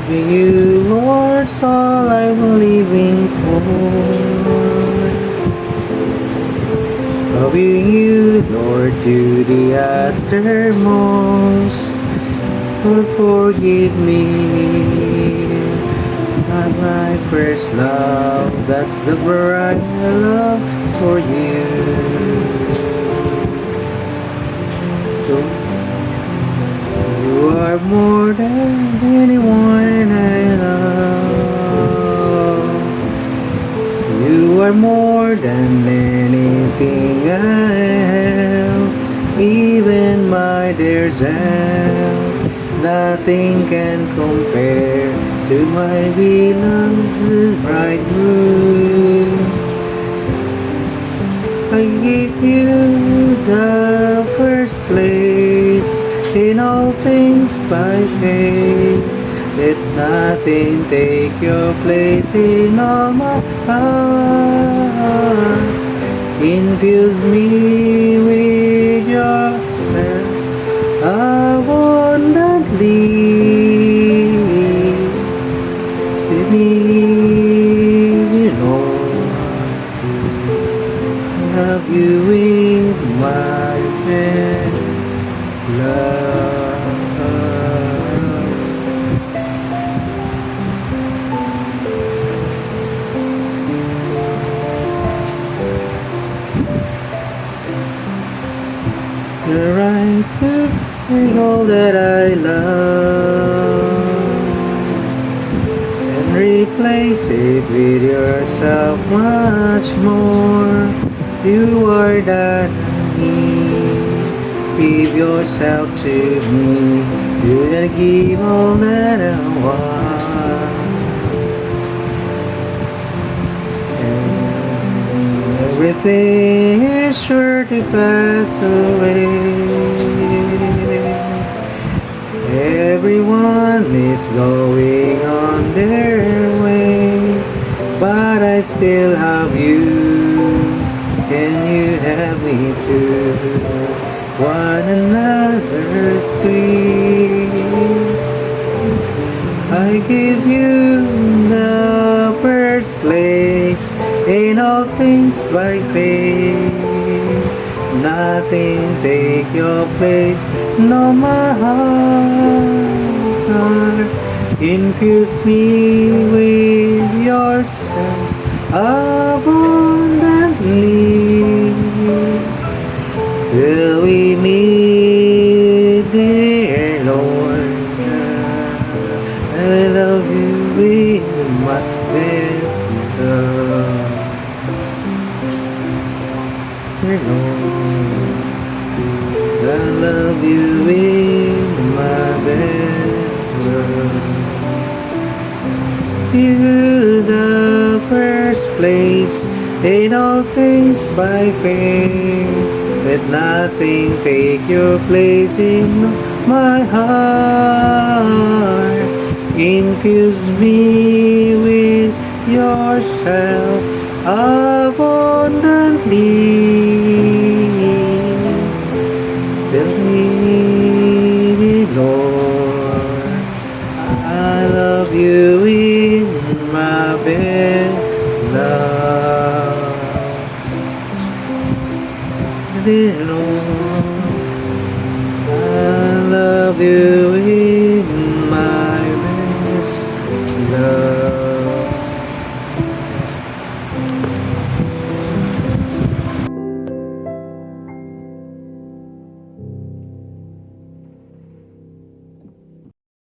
Loving you, Lord's all I'm living for. Loving you, Lord, to the uttermost. Lord, forgive me. Not my first love, that's the bright love for you. You are more than anyone I love. You are more than anything I have. Even my dear self, nothing can compare to my beloved bridegroom. I give you the first place in all things by faith. Let nothing take your place in all my heart. Infuse me with yourself abundantly. Give me, Lord, love you with my best love. You're right to take all that I love and replace it with yourself much more. You are that I need. Give yourself to me. You're gonna give all that I want. Everything is sure to pass away. Everyone is going on their way, but I still have you, and you have me too. One another sweet. I give you the first place in all things by faith. Nothing take your place, no my heart. Infuse me with yourself abundantly till we meet, dear Lord. I love you with my best love. Dear Lord, I love you with my best love. You the first place in all things by faith. Let nothing take your place in my heart. Infuse me with yourself abundantly. Tell me, Lord, I love you with my best love. Dear Lord, I love you